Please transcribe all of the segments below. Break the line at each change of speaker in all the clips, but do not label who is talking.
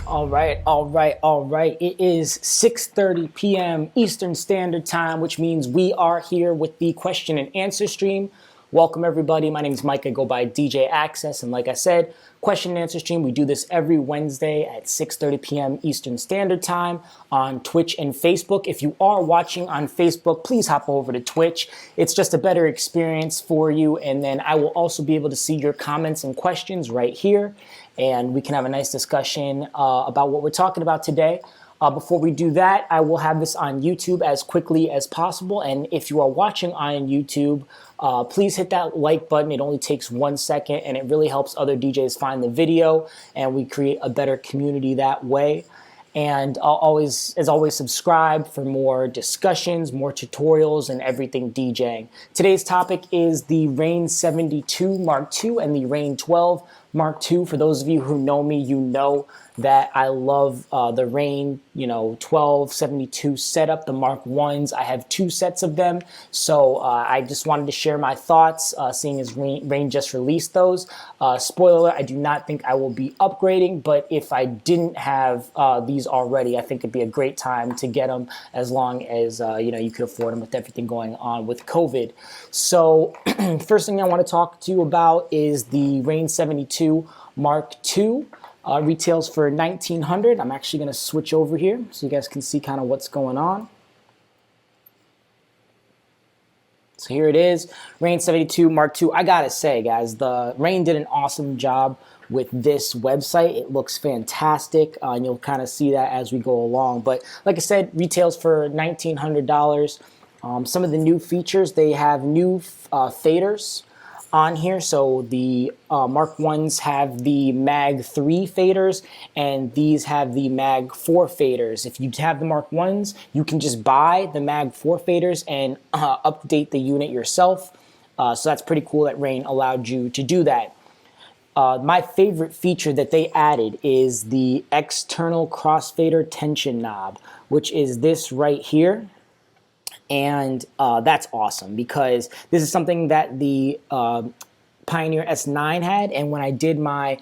All right. It is 6:30 p.m. Eastern Standard Time, which means we are here with the question and answer stream. Welcome, everybody. My name is Mike. I go by DJ Access, and like I said, question and answer stream. We do this every Wednesday at 6:30 p.m. Eastern Standard Time on Twitch and Facebook. If you are watching on Facebook, please hop over to Twitch. It's just a better experience for you, and then I will also be able to see your comments and questions right here, and we can have a nice discussion about what we're talking about today. Before we do that, I will have this on YouTube as quickly as possible. And if you are watching on YouTube, please hit that like button. It only takes 1 second, and it really helps other DJs find the video, and we create a better community that way. And as always, subscribe for more discussions, more tutorials, and everything DJing. Today's topic is the Rane 72 Mark II and the Rane 12 Mark II. For those of you who know me, you know that I love the Rane, 12, 72 setup, the Mark Is. I have 2 sets of them, so I just wanted to share my thoughts, seeing as Rane just released those. Spoiler alert, I do not think I will be upgrading, but if I didn't have these already, I think it'd be a great time to get them, as long as you could afford them with everything going on with COVID. So first thing I want to talk to you about is the Rane 72 Mark II. Retails for $1,900. I'm actually going to switch over here so you guys can see kind of what's going on. So here it is, Rane 72 Mark II. I gotta say, guys, the Rane did an awesome job with this website. It looks fantastic, and you'll kind of see that as we go along. But like I said, retails for $1,900. Some of the new features, they have new faders on here. So the Mark Is have the Mag 3 faders, and these have the Mag 4 faders. If you have the Mark Is, you can just buy the Mag 4 faders and update the unit yourself. So that's pretty cool that Rane allowed you to do that. My favorite feature that they added is the external crossfader tension knob, which is this right here. And that's awesome, because this is something that the Pioneer S9 had, and when I did my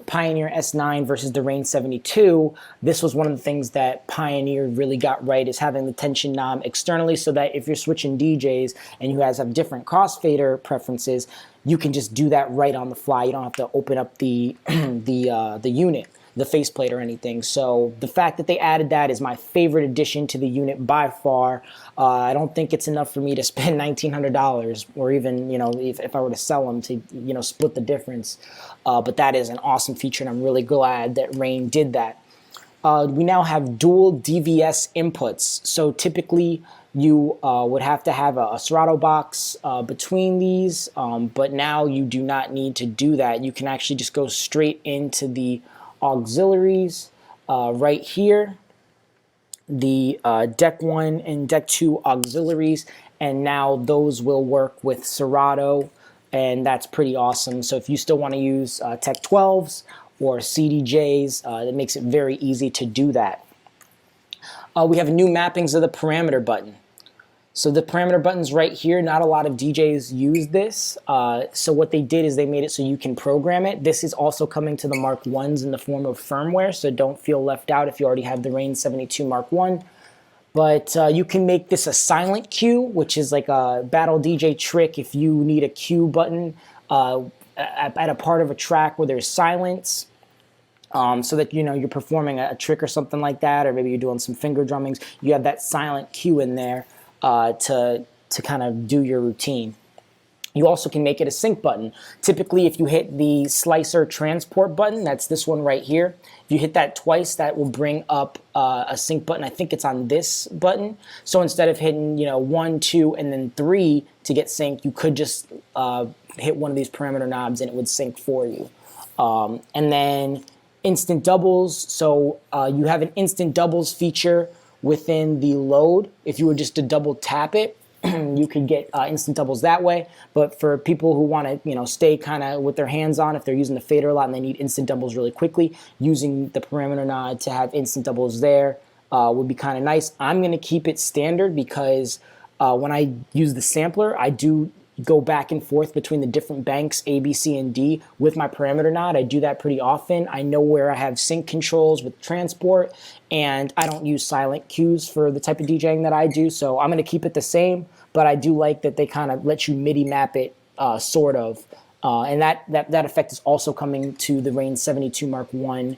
Pioneer S9 versus the Rane 72, this was one of the things that Pioneer really got right, is having the tension knob externally, so that if you're switching DJs and you guys have different crossfader preferences, you can just do that right on the fly. You don't have to open up the the unit, the faceplate or anything. So the fact that they added that is my favorite addition to the unit by far. I don't think it's enough for me to spend $1,900, or even, if I were to sell them, to, split the difference. But that is an awesome feature, and I'm really glad that Rane did that. We now have dual DVS inputs. So typically you would have to have a Serato box between these, but now you do not need to do that. You can actually just go straight into the auxiliaries right here, the deck 1 and deck 2 auxiliaries, and now those will work with Serato, and that's pretty awesome. So if you still want to use Tech 12s or CDJs, it makes it very easy to do that. We have new mappings of the parameter button. So the parameter button's right here. Not a lot of DJs use this. So what they did is they made it so you can program it. This is also coming to the Mark Is in the form of firmware, so don't feel left out if you already have the Rane 72 Mark I. But you can make this a silent cue, which is like a battle DJ trick if you need a cue button at a part of a track where there's silence. So that you're performing a trick or something like that, or maybe you're doing some finger drummings. You have that silent cue in there to kind of do your routine. You also can make it a sync button. Typically, if you hit the slicer transport button, that's this one right here. If you hit that twice, that will bring up a sync button. I think it's on this button. So instead of hitting 1, 2, and then 3 to get sync, you could just hit one of these parameter knobs and it would sync for you. And then instant doubles. So you have an instant doubles feature within the load. If you were just to double tap it, you could get instant doubles that way. But for people who want to, stay kind of with their hands on, if they're using the fader a lot and they need instant doubles really quickly, using the parameter nod to have instant doubles there would be kind of nice. I'm going to keep it standard because when I use the sampler, I do go back and forth between the different banks A, B, C, and D with my parameter node. I do that pretty often. I know where I have sync controls with transport, and I don't use silent cues for the type of DJing that I do, so I'm going to keep it the same, but I do like that they kind of let you MIDI map it, sort of. And that effect is also coming to the Rane 72 Mark I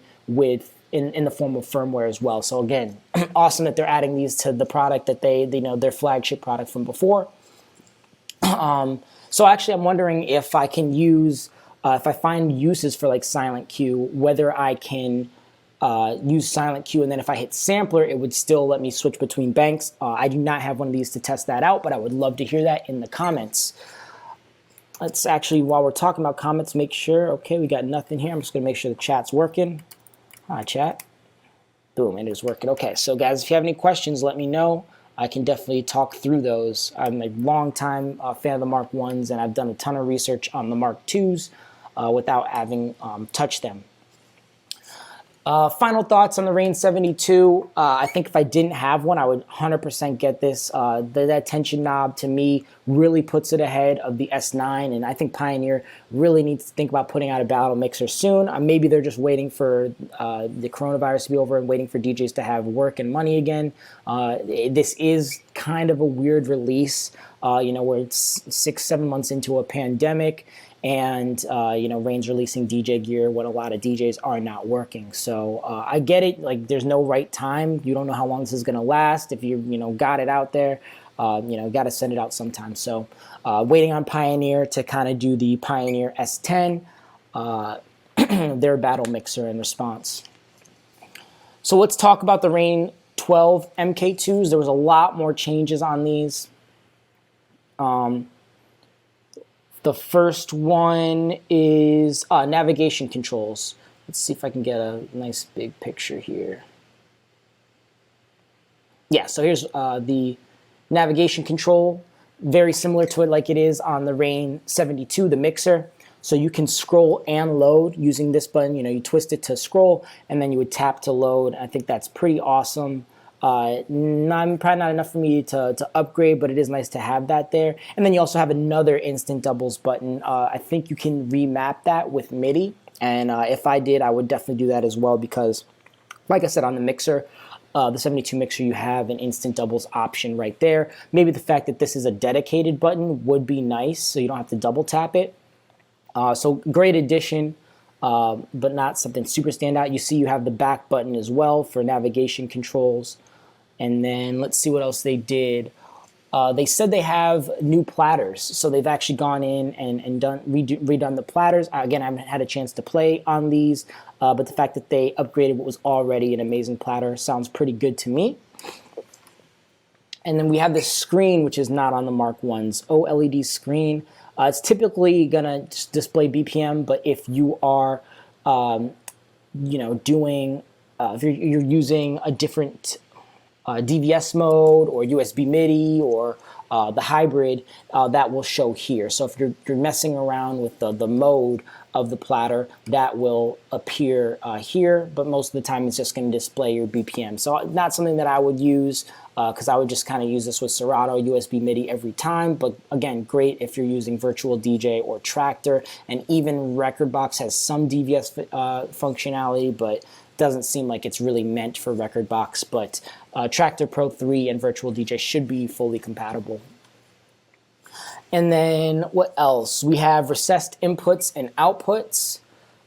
in the form of firmware as well. So again, awesome that they're adding these to the product that they know their flagship product from before. So actually, I'm wondering if I can use, if I find uses for like silent Q, whether I can use silent Q, and then if I hit sampler, it would still let me switch between banks. I do not have one of these to test that out, but I would love to hear that in the comments. Let's actually, while we're talking about comments, make sure, okay, we got nothing here. I'm just going to make sure the chat's working. Hi, chat. Boom, it is working. Okay, so guys, if you have any questions, let me know. I can definitely talk through those. I'm a long-time fan of the Mark Is, and I've done a ton of research on the Mark IIs without having touched them. Final thoughts on the Rane 72. I think if I didn't have one, I would 100% get this. That tension knob, to me, really puts it ahead of the S9, and I think Pioneer really needs to think about putting out a battle mixer soon. Maybe they're just waiting for the coronavirus to be over and waiting for DJs to have work and money again. This is kind of a weird release, where it's 6-7 months into a pandemic, and Rane's releasing DJ gear when a lot of DJs are not working. So I get it. Like, there's no right time. You don't know how long this is going to last. If you got it out there, got to send it out sometime. So waiting on Pioneer to kind of do the Pioneer S10, their battle mixer in response. So let's talk about the Rane 12 MK2s. There was a lot more changes on these. The first one is navigation controls. Let's see if I can get a nice big picture here. Yeah, so here's the navigation control. Very similar to it like it is on the Rane 72, the mixer. So you can scroll and load using this button. You twist it to scroll, and then you would tap to load. I think that's pretty awesome. Probably not enough for me to upgrade, but it is nice to have that there. And then you also have another instant doubles button. I think you can remap that with MIDI, and if I did, I would definitely do that as well, because like I said, on the mixer, the 72 mixer, you have an instant doubles option right there. Maybe the fact that this is a dedicated button would be nice, so you don't have to double tap it. So great addition. But not something super standout. You see you have the back button as well for navigation controls. And then let's see what else they did. They said they have new platters. So they've actually gone in and redone the platters. Again, I haven't had a chance to play on these, but the fact that they upgraded what was already an amazing platter sounds pretty good to me. And then we have this screen, which is not on the Mark Is, OLED screen. It's typically going to display BPM, but if you are, doing, if you're using a different DVS mode or USB MIDI or the hybrid, that will show here. So if you're messing around with the mode of the platter, that will appear here, but most of the time it's just going to display your BPM. So not something that I would use, because I would just kind of use this with Serato USB MIDI every time. But again, great if you're using Virtual DJ or Tractor, and even Rekordbox has some DVS functionality, but doesn't seem like it's really meant for Rekordbox. But Tractor Pro 3 and Virtual DJ should be fully compatible. And then what else? We have recessed inputs and outputs.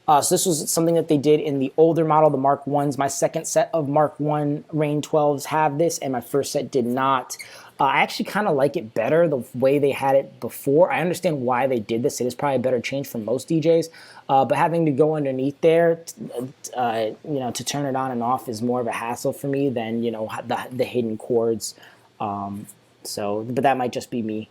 So this was something that they did in the older model, the Mark Is. My second set of Mark I Rane 12s have this, and my first set did not. I actually kind of like it better the way they had it before. I understand why they did this. It is probably a better change for most DJs, but having to go underneath there, to turn it on and off is more of a hassle for me than the hidden chords. But that might just be me.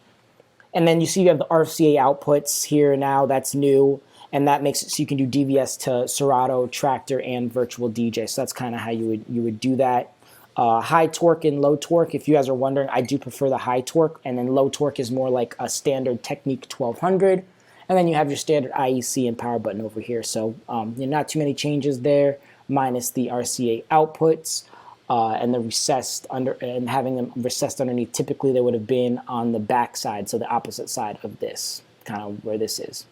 And then you see you have the RCA outputs here now. That's new. And that makes it so you can do DVS to Serato, Tractor, and Virtual DJ. So that's kind of how you would do that. High torque and low torque, if you guys are wondering, I do prefer the high torque. And then low torque is more like a standard Technique 1200. And then you have your standard IEC and power button over here. So not too many changes there, minus the RCA outputs. and the recessed under, and having them recessed underneath. Typically, they would have been on the back side, so the opposite side of this, kind of where this is.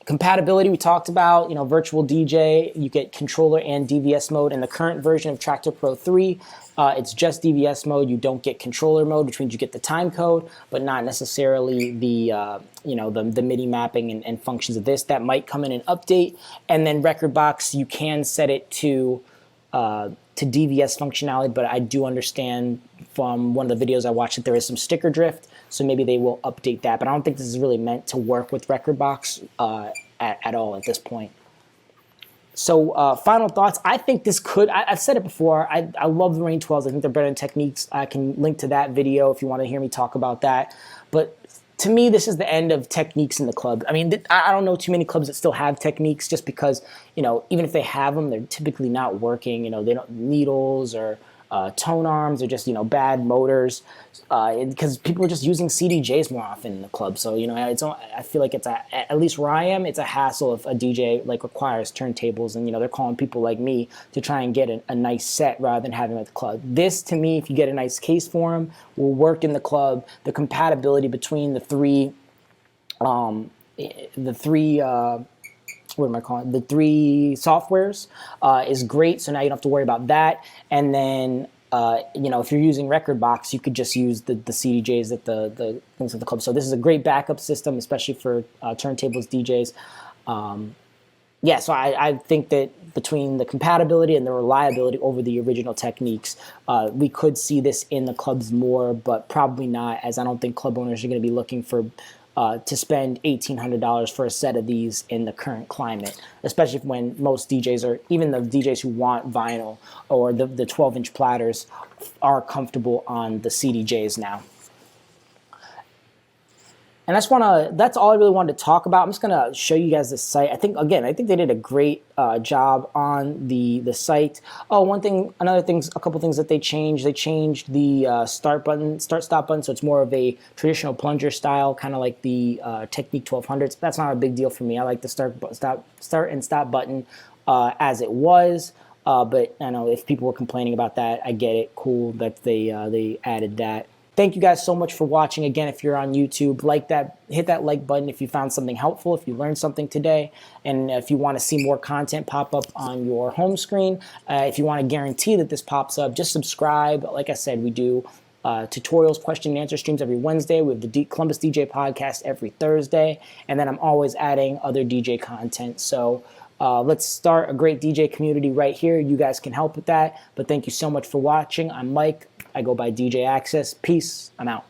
Compatibility we talked about, you know, virtual DJ, you get controller and DVS mode. In the current version of Tractor Pro 3, it's just DVS mode. You don't get controller mode, which means you get the time code, but not necessarily the you know, the MIDI mapping and functions of this. That might come in an update. And then Rekordbox, you can set it to DVS functionality, but I do understand from one of the videos I watched that there is some sticker drift, so maybe they will update that. But I don't think this is really meant to work with Rekordbox at all at this point. So final thoughts. I think this could, I've said it before, I love the Rane 12s. I think they're better than Techniques. I can link to that video if you want to hear me talk about that. But to me, this is the end of Techniques in the club. I mean, I don't know too many clubs that still have Techniques, just because, you know, even if they have them, they're typically not working. You know, they don't, needles or tone arms or just, you know, bad motors, because people are just using CDJs more often in the club. So, you know, I feel like it's at least where I am, it's a hassle if a DJ like requires turntables, and, you know, they're calling people like me to try and get a nice set rather than having them at the club. This, to me, if you get a nice case for them, will work in the club. The compatibility between the three what am I calling it? The three softwares is great, so now you don't have to worry about that. And then, you know, if you're using Rekordbox, you could just use the CDJs at the things at the club. So this is a great backup system, especially for turntables, DJs. Yeah, so I think that between the compatibility and the reliability over the original Techniques, we could see this in the clubs more, but probably not, as I don't think club owners are going to be looking for to spend $1,800 for a set of these in the current climate, especially when most DJs, or even the DJs who want vinyl or the 12-inch platters, are comfortable on the CDJs now. And that's all I really wanted to talk about. I'm just gonna show you guys the site. I think they did a great job on the site. Oh, a couple things that they changed. They changed the start stop button, so it's more of a traditional plunger style, kind of like the Technique 1200s. That's not a big deal for me. I like the start and stop button as it was. But I know if people were complaining about that, I get it. Cool that they added that. Thank you guys so much for watching. Again, if you're on YouTube, hit that like button if you found something helpful, if you learned something today, and if you want to see more content pop up on your home screen, if you want to guarantee that this pops up, just subscribe. Like I said, we do tutorials, question and answer streams every Wednesday. We have the Columbus DJ podcast every Thursday, and then I'm always adding other DJ content. So let's start a great DJ community right here. You guys can help with that. But thank you so much for watching. I'm Mike. I go by DJ Access. Peace. I'm out.